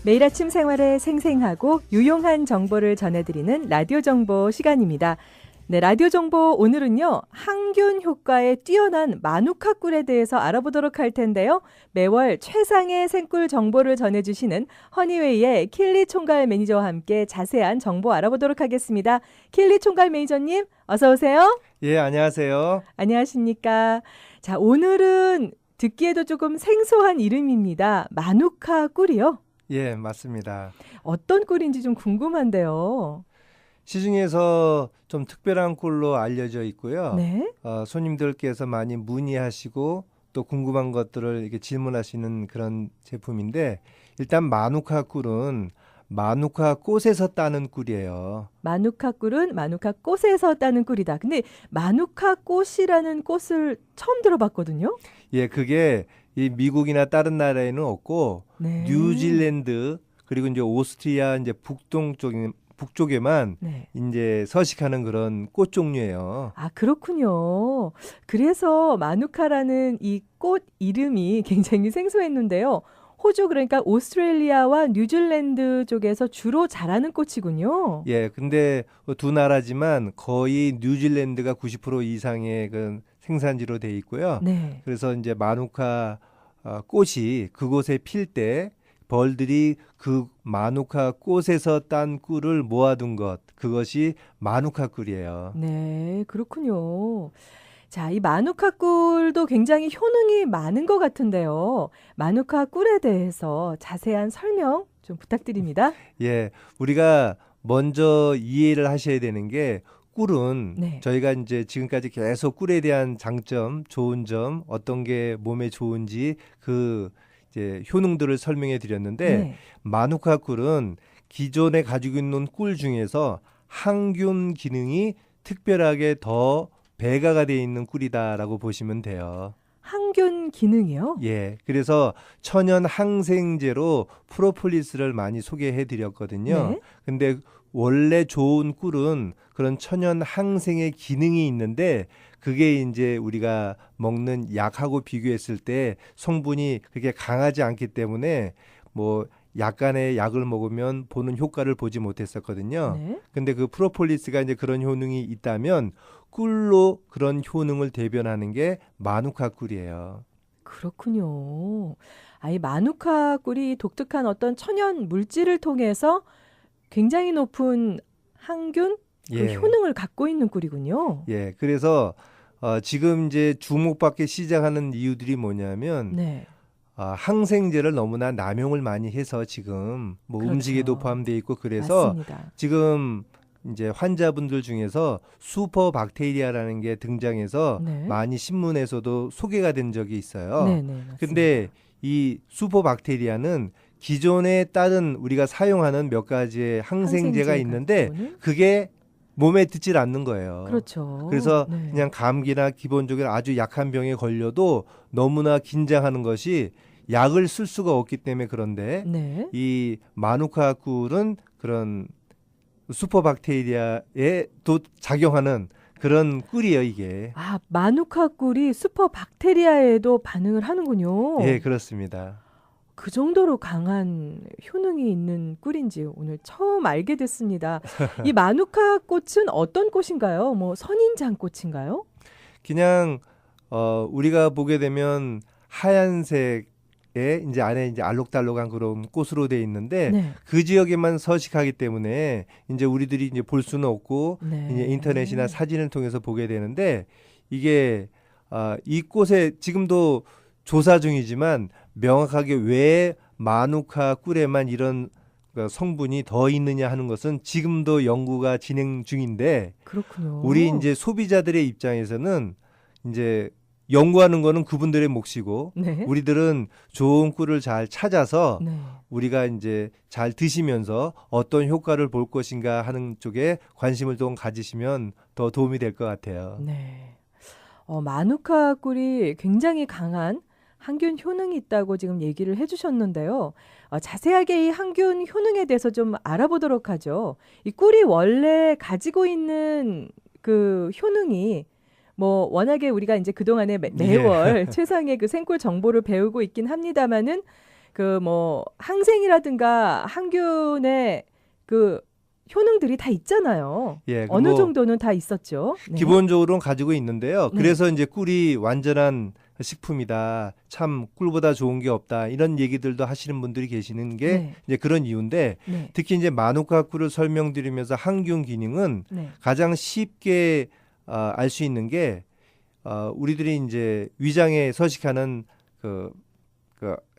매일 아침 생활에 생생하고 유용한 정보를 전해드리는 라디오 정보 시간입니다. 네, 라디오 정보 오늘은요. 항균 효과에 뛰어난 마누카 꿀에 대해서 알아보도록 할 텐데요. 매월 최상의 생꿀 정보를 전해주시는 허니웨이의 킬리 총괄 매니저와 함께 자세한 정보 알아보도록 하겠습니다. 킬리 총괄 매니저님 어서 오세요. 예, 안녕하세요. 안녕하십니까. 자, 오늘은 듣기에도 조금 생소한 이름입니다. 마누카 꿀이요? 예, 맞습니다. 어떤 꿀인지 좀 궁금한데요. 시중에서 좀 특별한 꿀로 알려져 있고요. 네. 손님들께서 많이 문의하시고 또 궁금한 것들을 이렇게 질문하시는 그런 제품인데 일단 마누카 꿀은 마누카 꽃에서 따는 꿀이에요. 마누카 꿀은 마누카 꽃에서 따는 꿀이다. 근데 마누카 꽃이라는 꽃을 처음 들어봤거든요. 예, 그게 이 미국이나 다른 나라에는 없고 네. 뉴질랜드 그리고 이제 오스트리아 이제 북쪽에만 네. 이제 서식하는 그런 꽃 종류예요. 아, 그렇군요. 그래서 마누카라는 이 꽃 이름이 굉장히 생소했는데요. 호주 그러니까 오스트레일리아와 뉴질랜드 쪽에서 주로 자라는 꽃이군요. 예, 근데 두 나라지만 거의 뉴질랜드가 90% 이상의 그 생산지로 돼 있고요. 네. 그래서 이제 마누카 꽃이 그곳에 필 때 벌들이 그 마누카 꽃에서 딴 꿀을 모아둔 것, 그것이 마누카 꿀이에요. 네, 그렇군요. 자, 이 마누카 꿀도 굉장히 효능이 많은 것 같은데요. 마누카 꿀에 대해서 자세한 설명 좀 부탁드립니다. 예, 우리가 먼저 이해를 하셔야 되는 게 꿀은 네. 저희가 이제 지금까지 계속 꿀에 대한 장점, 좋은 점, 어떤 게 몸에 좋은지 그 이제 효능들을 설명해 드렸는데 네. 마누카 꿀은 기존에 가지고 있는 꿀 중에서 항균 기능이 특별하게 더 배가가 되어 있는 꿀이다라고 보시면 돼요. 항균 기능이요? 예, 그래서 천연 항생제로 프로폴리스를 많이 소개해 드렸거든요. 네. 근데 원래 좋은 꿀은 그런 천연 항생의 기능이 있는데 그게 이제 우리가 먹는 약하고 비교했을 때 성분이 그렇게 강하지 않기 때문에 뭐 약간의 약을 먹으면 보는 효과를 보지 못했었거든요. 네. 근데 그 프로폴리스가 이제 그런 효능이 있다면 꿀로 그런 효능을 대변하는 게 마누카 꿀이에요. 그렇군요. 아, 이 마누카 꿀이 독특한 어떤 천연 물질을 통해서 굉장히 높은 항균 그 예. 효능을 갖고 있는 꿀이군요. 예. 그래서 지금 이제 주목받기 시작하는 이유들이 뭐냐면 네. 항생제를 너무나 남용을 많이 해서 지금 뭐 그렇죠. 음식에도 포함되어 있고 그래서 맞습니다. 지금 이제 환자분들 중에서 슈퍼박테리아라는 게 등장해서 네. 많이 신문에서도 소개가 된 적이 있어요. 네, 네, 맞습니다. 근데 이 슈퍼박테리아는 기존에 다른 우리가 사용하는 몇 가지의 항생제가 항생제 있는데 같은 그게 몸에 듣질 않는 거예요. 그렇죠. 그래서 네. 그냥 감기나 기본적으로 아주 약한 병에 걸려도 너무나 긴장하는 것이 약을 쓸 수가 없기 때문에 그런데 네. 이 마누카 꿀은 그런 슈퍼박테리아에 또 작용하는 그런 꿀이에요, 이게. 아, 마누카 꿀이 슈퍼박테리아에도 반응을 하는군요. 예, 그렇습니다. 그 정도로 강한 효능이 있는 꿀인지 오늘 처음 알게 됐습니다. 이 마누카 꽃은 어떤 꽃인가요? 뭐 선인장 꽃인가요? 그냥 우리가 보게 되면 하얀색에 이제 안에 이제 알록달록한 그런 꽃으로 돼 있는데 네. 그 지역에만 서식하기 때문에 이제 우리들이 이제 볼 수는 없고 네. 이제 인터넷이나 사진을 통해서 보게 되는데 이게 이 꽃에 지금도 조사 중이지만 명확하게 왜 마누카 꿀에만 이런 성분이 더 있느냐 하는 것은 지금도 연구가 진행 중인데 그렇군요. 우리 이제 소비자들의 입장에서는 이제 연구하는 거는 그분들의 몫이고 네. 우리들은 좋은 꿀을 잘 찾아서 네. 우리가 이제 잘 드시면서 어떤 효과를 볼 것인가 하는 쪽에 관심을 좀 가지시면 더 도움이 될 것 같아요. 네. 마누카 꿀이 굉장히 강한 항균 효능이 있다고 지금 얘기를 해주셨는데요. 자세하게 이 항균 효능에 대해서 좀 알아보도록 하죠. 이 꿀이 원래 가지고 있는 그 효능이 뭐 워낙에 우리가 이제 그동안에 매월 최상의 그 생꿀 정보를 배우고 있긴 합니다마는 그 뭐 항생이라든가 항균의 그 효능들이 다 있잖아요. 예, 어느 뭐 정도는 다 있었죠. 네. 기본적으로는 가지고 있는데요. 네. 그래서 이제 꿀이 완전한 식품이다. 참 꿀보다 좋은 게 없다. 이런 얘기들도 하시는 분들이 계시는 게 네. 이제 그런 이유인데 네. 특히 이제 마누카 꿀을 설명드리면서 항균 기능은 네. 가장 쉽게 알 수 있는 게 우리들이 이제 위장에 서식하는 그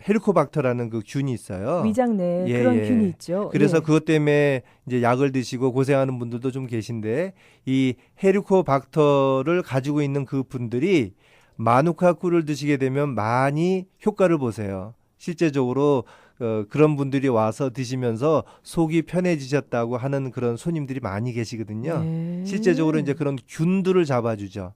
헬리코박터라는 그 균이 있어요. 위장 내에 예, 그런 예. 균이 있죠. 그래서 예. 그것 때문에 이제 약을 드시고 고생하는 분들도 좀 계신데 이 헬리코박터를 가지고 있는 그 분들이 마누카 꿀을 드시게 되면 많이 효과를 보세요. 실제적으로 그런 분들이 와서 드시면서 속이 편해지셨다고 하는 그런 손님들이 많이 계시거든요. 네. 실제적으로 이제 그런 균들을 잡아주죠.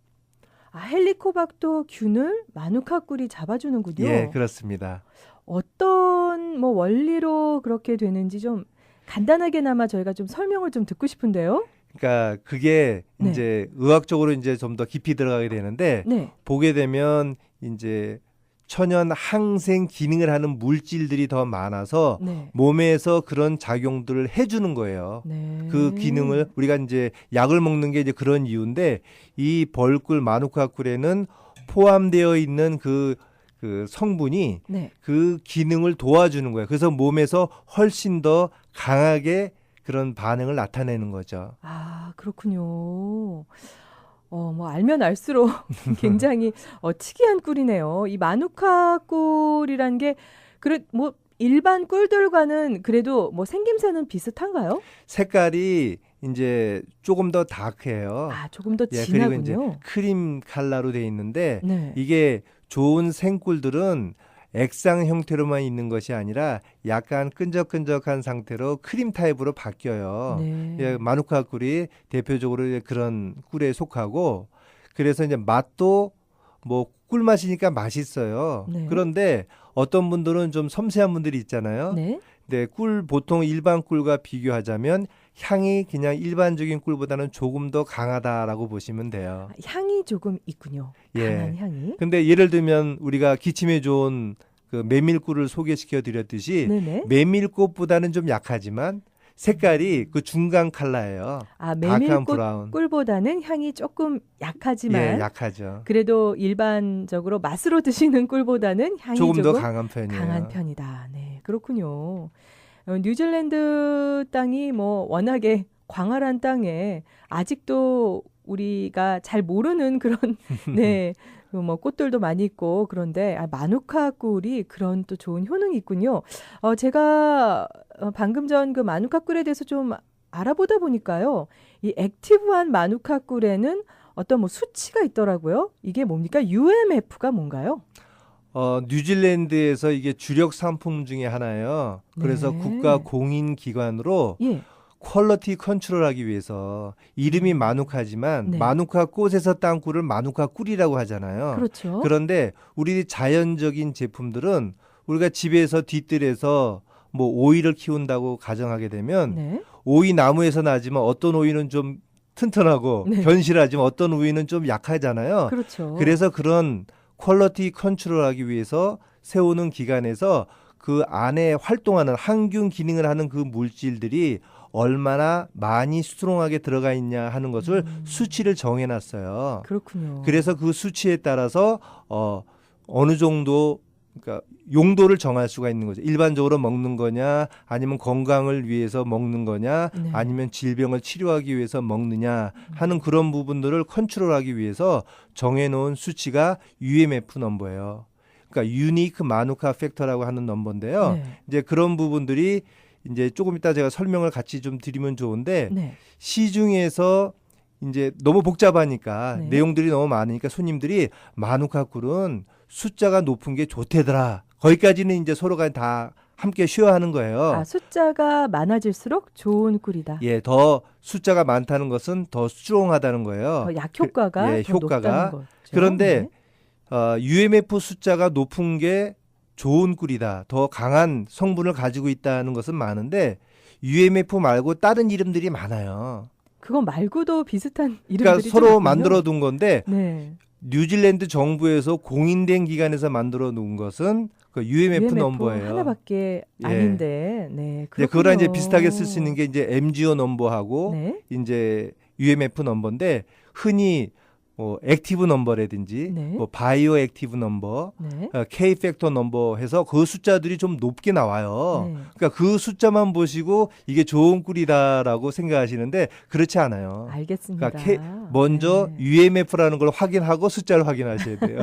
아, 헬리코박터 균을 마누카 꿀이 잡아주는군요. 예, 그렇습니다. 어떤 뭐 원리로 그렇게 되는지 좀 간단하게나마 저희가 좀 설명을 좀 듣고 싶은데요. 그러니까 그게 네. 이제 의학적으로 이제 좀 더 깊이 들어가게 되는데 네. 보게 되면 이제 천연 항생 기능을 하는 물질들이 더 많아서 네. 몸에서 그런 작용들을 해주는 거예요. 네. 그 기능을 우리가 이제 약을 먹는 게 이제 그런 이유인데 이 벌꿀 마누카 꿀에는 포함되어 있는 그 성분이 네. 그 기능을 도와주는 거예요. 그래서 몸에서 훨씬 더 강하게 그런 반응을 나타내는 거죠. 아, 그렇군요. 뭐 알면 알수록 굉장히 특이한 꿀이네요. 이 마누카 꿀이란 게 그래 뭐 일반 꿀들과는 그래도 뭐 생김새는 비슷한가요? 색깔이 이제 조금 더 다크해요. 아, 조금 더 예, 그리고 이제 진하군요. 크림 컬러로 돼 있는데 네. 이게 좋은 생꿀들은 액상 형태로만 있는 것이 아니라 약간 끈적끈적한 상태로 크림 타입으로 바뀌어요. 네. 예, 마누카 꿀이 대표적으로 그런 꿀에 속하고 그래서 이제 맛도 뭐 꿀맛이니까 맛있어요. 네. 그런데 어떤 분들은 좀 섬세한 분들이 있잖아요. 네. 네, 꿀 보통 일반 꿀과 비교하자면 향이 그냥 일반적인 꿀보다는 조금 더 강하다라고 보시면 돼요. 향이 조금 있군요. 강한 예. 향이. 근데 예를 들면 우리가 기침에 좋은 그 메밀꿀을 소개시켜 드렸듯이 네네. 메밀꽃보다는 좀 약하지만 색깔이 그 중간 컬러예요. 아, 다크한 메밀꽃 브라운. 꿀보다는 향이 조금 약하지만 예, 약하죠. 그래도 일반적으로 맛으로 드시는 꿀보다는 향이 조금 더 조금 강한 편이에요. 강한 편이다. 네, 그렇군요. 뉴질랜드 땅이 뭐 워낙에 광활한 땅에 아직도 우리가 잘 모르는 그런 네, 뭐 꽃들도 많이 있고 그런데 마누카 꿀이 그런 또 좋은 효능이 있군요. 제가 방금 전 그 마누카 꿀에 대해서 좀 알아보다 보니까요, 이 액티브한 마누카 꿀에는 어떤 뭐 수치가 있더라고요. 이게 뭡니까? UMF가 뭔가요? 뉴질랜드에서 이게 주력 상품 중에 하나예요. 그래서 네. 국가 공인 기관으로 예. 퀄리티 컨트롤하기 위해서 이름이 마누카지만 네. 마누카 꽃에서 딴 꿀을 마누카 꿀이라고 하잖아요. 그렇죠. 그런데 우리 자연적인 제품들은 우리가 집에서 뒤뜰에서 뭐 오이를 키운다고 가정하게 되면 네. 오이 나무에서 나지만 어떤 오이는 좀 튼튼하고 네. 견실하지만 어떤 오이는 좀 약하잖아요. 그렇죠. 그래서 그런 퀄리티 컨트롤하기 위해서 세우는 기관에서 그 안에 활동하는 항균 기능을 하는 그 물질들이 얼마나 많이 스트롱하게 들어가 있냐 하는 것을 수치를 정해놨어요. 그렇군요. 그래서 그 수치에 따라서 어느 정도 그러니까 용도를 정할 수가 있는 거죠. 일반적으로 먹는 거냐, 아니면 건강을 위해서 먹는 거냐, 네. 아니면 질병을 치료하기 위해서 먹느냐 하는 그런 부분들을 컨트롤하기 위해서 정해놓은 수치가 UMF 넘버예요. 그러니까 유니크 마누카 팩터라고 하는 넘버인데요. 네. 이제 그런 부분들이 이제 조금 이따 제가 설명을 같이 좀 드리면 좋은데 네. 시중에서 이제 너무 복잡하니까 네. 내용들이 너무 많으니까 손님들이 마누카 꿀은 숫자가 높은 게 좋대더라. 거기까지는 이제 서로가 다 함께 쉬어하는 거예요. 숫자가 많아질수록 좋은 꿀이다. 예, 더 숫자가 많다는 것은 더 스트롱하다는 거예요. 더 약효과가 예, 더 효과가. 높다는 거죠. 그런데 네. UMF 숫자가 높은 게 좋은 꿀이다. 더 강한 성분을 가지고 있다는 것은 많은데 UMF 말고 다른 이름들이 많아요. 그거 말고도 비슷한 이름들이 그러니까 좀 서로 있군요. 만들어 둔 건데 네. 뉴질랜드 정부에서 공인된 기관에서 만들어 놓은 것은 그 UMF 넘버예요. 하나밖에 예. 아닌데, 네, 네, 그렇군요. 그거랑 이제 비슷하게 쓸 수 있는 게 이제 MGO 넘버하고 네, 이제 UMF 넘버인데 흔히 액티브 넘버라든지 네. 바이오 액티브 넘버, 네, K 팩터 넘버 해서 그 숫자들이 좀 높게 나와요. 네. 그러니까 그 숫자만 보시고 이게 좋은 꿀이다라고 생각하시는데 그렇지 않아요. 알겠습니다. 그러니까 먼저 네. UMF라는 걸 확인하고 숫자를 확인하셔야 돼요.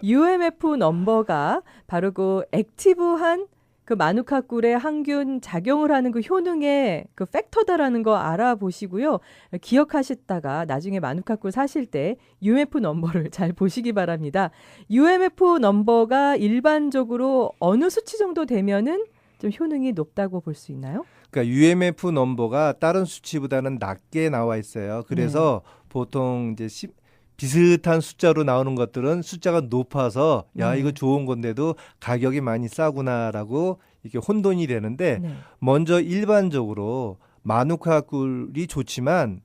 UMF 넘버가 바로 그 액티브한 그 마누카 꿀의 항균 작용을 하는 그 효능의 그 팩터다라는 거 알아보시고요. 기억하셨다가 나중에 마누카 꿀 사실 때 UMF 넘버를 잘 보시기 바랍니다. UMF 넘버가 일반적으로 어느 수치 정도 되면은 좀 효능이 높다고 볼 수 있나요? 그러니까 UMF 넘버가 다른 수치보다는 낮게 나와 있어요. 그래서 보통 이제 비슷한 숫자로 나오는 것들은 숫자가 높아서 야 이거 좋은 건데도 가격이 많이 싸구나라고 이렇게 혼돈이 되는데 네. 먼저 일반적으로 마누카 꿀이 좋지만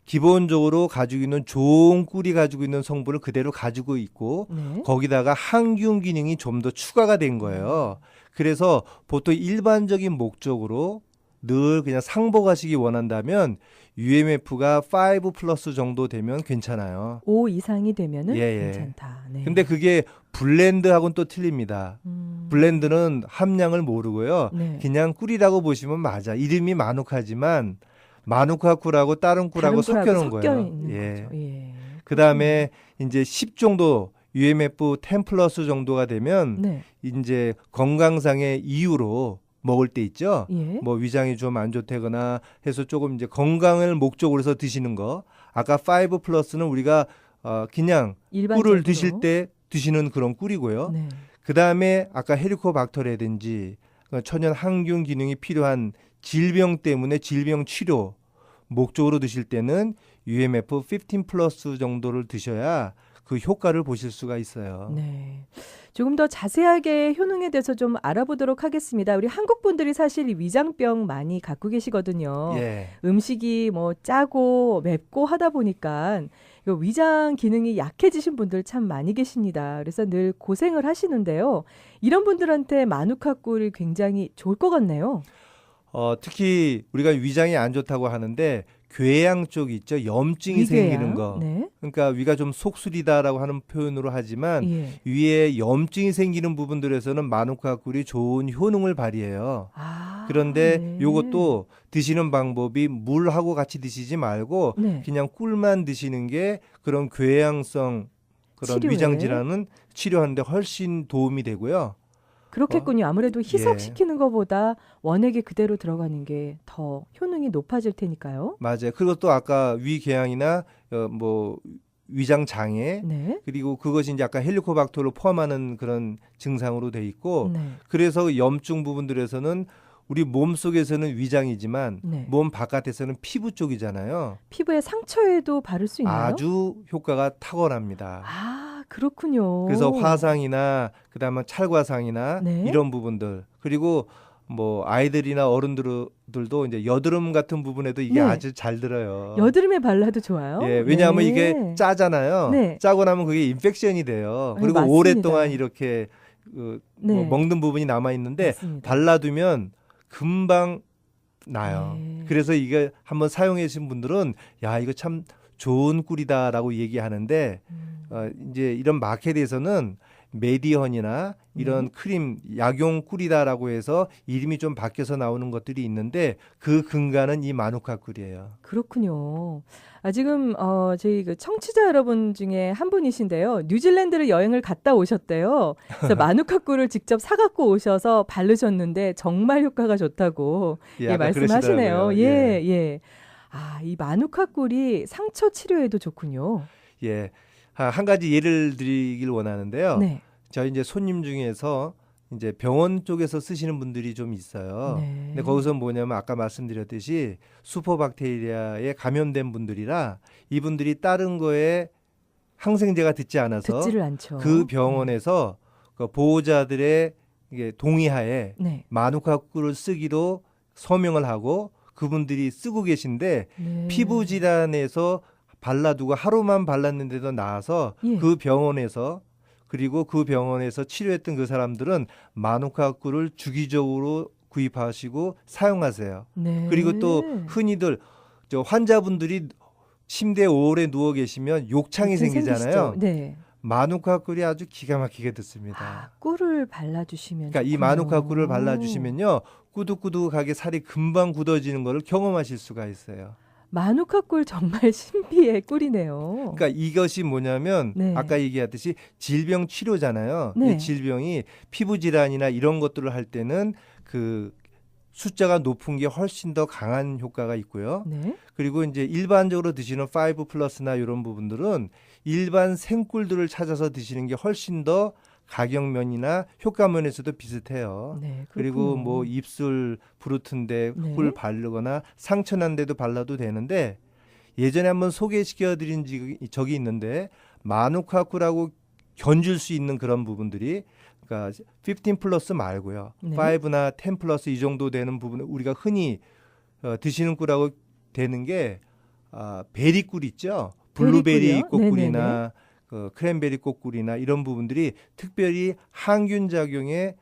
기본적으로 가지고 있는 좋은 꿀이 가지고 있는 성분을 그대로 가지고 있고 네. 거기다가 항균 기능이 좀 더 추가가 된 거예요. 그래서 보통 일반적인 목적으로 늘 그냥 상복하시기 원한다면 UMF가 5 플러스 정도 되면 괜찮아요. 5 이상이 되면은 예. 괜찮다. 네. 근데 그게 블렌드하고는 또 틀립니다. 블렌드는 함량을 모르고요. 네. 그냥 꿀이라고 보시면 맞아. 이름이 마누카지만 마누카 꿀하고 다른 꿀하고 섞여 놓은 거예요. 있는 거죠. 예. 그다음에 이제 10 정도 UMF 10 플러스 정도가 되면 네. 이제 건강상의 이유로 먹을 때 있죠. 예. 뭐 위장이 좀 안 좋다거나 해서 조금 이제 건강을 목적으로 해서 드시는 거. 아까 5 플러스는 우리가 그냥 일반적으로. 꿀을 드실 때 드시는 그런 꿀이고요. 네. 그다음에 아까 헬리코박터라든지 천연 항균 기능이 필요한 질병 때문에 질병 치료 목적으로 드실 때는 UMF 15 플러스 정도를 드셔야 그 효과를 보실 수가 있어요. 네. 조금 더 자세하게 효능에 대해서 좀 알아보도록 하겠습니다. 우리 한국 분들이 사실 이 위장병 많이 갖고 계시거든요. 예. 음식이 뭐 짜고 맵고 하다 보니까 이 위장 기능이 약해지신 분들 참 많이 계십니다. 그래서 늘 고생을 하시는데요. 이런 분들한테 마누카 꿀이 굉장히 좋을 것 같네요. 특히 우리가 위장이 안 좋다고 하는데 궤양 쪽 있죠. 염증이 위궤양. 생기는 거. 네. 그러니까 위가 좀 속쓰리다라고 하는 표현으로 하지만 예. 위에 염증이 생기는 부분들에서는 마누카 꿀이 좋은 효능을 발휘해요. 아, 그런데 네. 요것도 드시는 방법이 물하고 같이 드시지 말고 네. 그냥 꿀만 드시는 게 그런 궤양성 그런 치료에. 위장 질환은 치료하는데 훨씬 도움이 되고요. 그렇겠군요. 아무래도 희석시키는 것보다 원액에 그대로 들어가는 게 더 효능이 높아질 테니까요. 맞아요. 그리고 또 아까 위궤양이나 뭐 위장 장애 네. 그리고 그것이 이제 아까 헬리코박터를 포함하는 그런 증상으로 돼 있고 네. 그래서 염증 부분들에서는 우리 몸 속에서는 위장이지만 네. 몸 바깥에서는 피부 쪽이잖아요. 피부에 상처에도 바를 수 있나요? 아주 효과가 탁월합니다. 아, 그렇군요. 그래서 화상이나 그다음에 찰과상이나 네. 이런 부분들 그리고 뭐 아이들이나 어른들도 이제 여드름 같은 부분에도 이게 네. 아주 잘 들어요. 여드름에 발라도 좋아요? 예, 왜냐하면 네. 이게 짜잖아요. 네. 짜고 나면 그게 인펙션이 돼요. 네, 그리고 맞습니다. 오랫동안 이렇게 네. 뭐 먹는 부분이 남아 있는데 맞습니다. 발라두면 금방 나요. 네. 그래서 이게 한번 사용해 주신 분들은 야 이거 참 좋은 꿀이다라고 얘기하는데 이제 이런 마켓에서는 메디언이나 이런 크림 약용 꿀이다라고 해서 이름이 좀 바뀌어서 나오는 것들이 있는데 그 근간은 이 마누카 꿀이에요. 그렇군요. 지금 저희 그 청취자 여러분 중에 한 분이신데요. 뉴질랜드를 여행을 갔다 오셨대요. 그래서 마누카 꿀을 직접 사갖고 오셔서 바르셨는데 정말 효과가 좋다고 아까 말씀하시네요. 그러시더라고요. 예. 아, 이 마누카 꿀이 상처 치료에도 좋군요. 예. 한 가지 예를 드리길 원하는데요. 네. 저희 이제 손님 중에서 이제 병원 쪽에서 쓰시는 분들이 좀 있어요. 네. 근데 거기서 뭐냐면 아까 말씀드렸듯이 슈퍼박테리아에 감염된 분들이라 이분들이 다른 거에 항생제가 듣지 않아서 듣지를 않죠. 그 병원에서 그 보호자들의 이게 동의하에 네. 마누카 꿀을 쓰기로 서명을 하고 그분들이 쓰고 계신데 네. 피부 질환에서 발라두고 하루만 발랐는데도 나아서 예. 그 병원에서 그리고 그 병원에서 치료했던 그 사람들은 마누카 꿀을 주기적으로 구입하시고 사용하세요. 네. 그리고 또 흔히들 저 환자분들이 침대에 오래 누워 계시면 욕창이 생기잖아요. 생기시죠? 네. 마누카 꿀이 아주 기가 막히게 아, 듣습니다. 꿀을 발라주시면 그러니까 이 좋군요. 마누카 꿀을 발라주시면요, 꾸덕꾸덕하게 살이 금방 굳어지는 것을 경험하실 수가 있어요. 마누카 꿀 정말 신비의 꿀이네요. 그러니까 이것이 뭐냐면 네. 아까 얘기했듯이 질병 치료잖아요. 네. 이 질병이 피부 질환이나 이런 것들을 할 때는 그 숫자가 높은 게 훨씬 더 강한 효과가 있고요. 네. 그리고 이제 일반적으로 드시는 5 플러스나 이런 부분들은 일반 생꿀들을 찾아서 드시는 게 훨씬 더 가격면이나 효과면에서도 비슷해요. 네. 그리고 그렇군요. 뭐 입술 부르튼데 네. 꿀 바르거나 상처 난 데도 발라도 되는데, 예전에 한번 소개시켜 드린 적이 있는데 마누카 꿀하고 견줄 수 있는 그런 부분들이, 그러니까 15 플러스 말고요. 네. 5나 10 플러스 이 정도 되는 부분, 우리가 흔히 드시는 꿀하고 되는 게 베리꿀 있죠. 블루베리 베리꿀이요? 꽃꿀이나 그 크랜베리 꽃꿀이나 이런 부분들이 특별히 항균 작용에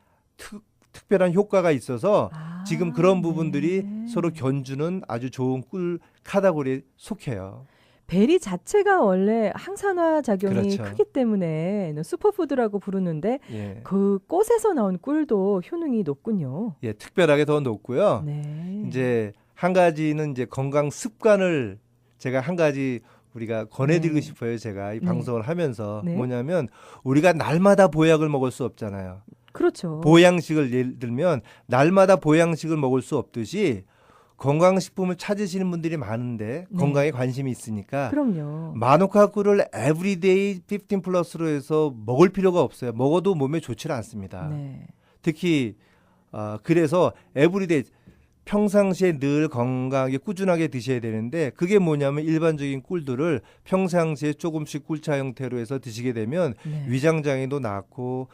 특별한 효과가 있어서 아, 지금 그런 부분들이 네. 서로 견주는 아주 좋은 꿀 카테고리에 속해요. 베리 자체가 원래 항산화 작용이 그렇죠. 크기 때문에 슈퍼푸드라고 부르는데 예. 그 꽃에서 나온 꿀도 효능이 높군요. 예, 특별하게 더 높고요. 네. 이제 한 가지는 이제 건강 습관을 제가 한 가지 우리가 권해드리고 네. 싶어요. 제가 이 네. 방송을 하면서 네. 뭐냐면, 우리가 날마다 보약을 먹을 수 없잖아요. 그렇죠. 보양식을 예를 들면 날마다 보양식을 먹을 수 없듯이 건강식품을 찾으시는 분들이 많은데 네. 건강에 관심이 있으니까 그럼요. 마누카 꿀을 에브리데이 15 플러스로 해서 먹을 필요가 없어요. 먹어도 몸에 좋지 않습니다. 네. 특히 그래서 에브리데이 평상시에 늘 건강하게 꾸준하게 드셔야 되는데, 그게 뭐냐면 일반적인 꿀들을 평상시에 조금씩 꿀차 형태로 해서 드시게 되면 네. 위장장애도 낫고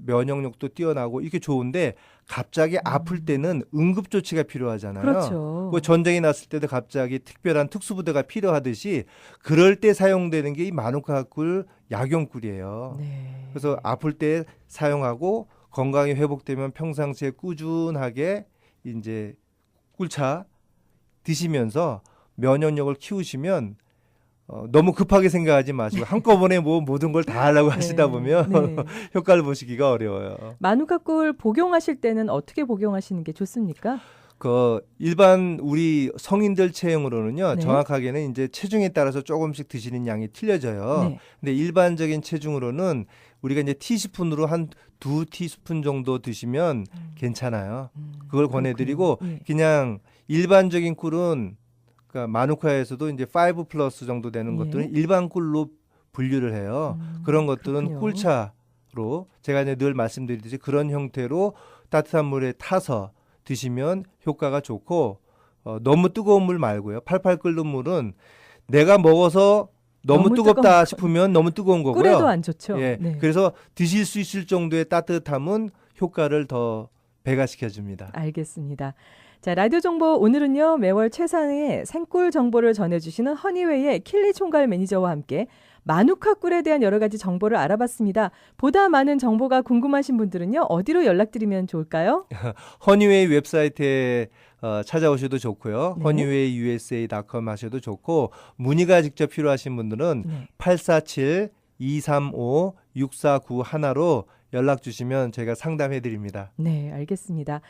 면역력도 뛰어나고 이게 좋은데, 갑자기 아플 때는 응급조치가 필요하잖아요. 그렇죠. 그 전쟁이 났을 때도 갑자기 특별한 특수부대가 필요하듯이 그럴 때 사용되는 게 이 마누카 꿀 약용꿀이에요. 네. 그래서 아플 때 사용하고 건강이 회복되면 평상시에 꾸준하게 이제 꿀차 드시면서 면역력을 키우시면 너무 급하게 생각하지 마시고 한꺼번에 뭐 모든 걸 다 하려고 하시다 네. 보면 네. 효과를 보시기가 어려워요. 마누카 꿀 복용하실 때는 어떻게 복용하시는 게 좋습니까? 그 일반 우리 성인들 체형으로는요, 네. 정확하게는 이제 체중에 따라서 조금씩 드시는 양이 틀려져요. 네. 근데 일반적인 체중으로는 우리가 이제 티스푼으로 한 2티스푼 정도 드시면 괜찮아요. 그걸 권해드리고, 그렇군요. 예. 그냥 일반적인 꿀은 그러니까 마누카에서도 이제 5 플러스 정도 되는 예. 것들은 일반 꿀로 분류를 해요. 그런 것들은 그렇군요. 꿀차로, 제가 이제 늘 말씀드리듯이 그런 형태로 따뜻한 물에 타서 드시면 효과가 좋고, 너무 뜨거운 물 말고요. 팔팔 끓는 물은 내가 먹어서 너무 뜨겁다 뜨거운 싶으면 너무 뜨거운 거고요. 꿀에도 안 좋죠. 예, 네. 그래서 드실 수 있을 정도의 따뜻함은 효과를 더 배가시켜 줍니다. 알겠습니다. 자, 라디오 정보 오늘은요, 매월 최상의 생꿀 정보를 전해주시는 허니웨이의 킬리 총괄 매니저와 함께 마누카 꿀에 대한 여러 가지 정보를 알아봤습니다. 보다 많은 정보가 궁금하신 분들은요, 어디로 연락드리면 좋을까요? 허니웨이 웹사이트에 찾아오셔도 좋고요. 네. honeywayyusa.com 하셔도 좋고, 문의가 직접 필요하신 분들은 네. 847-235-6491로 연락 주시면 저희가 상담해 드립니다. 네, 알겠습니다.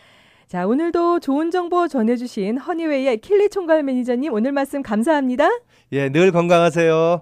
자, 오늘도 좋은 정보 전해주신 허니웨이의 킬리 총괄 매니저님, 오늘 말씀 감사합니다. 예, 늘 건강하세요.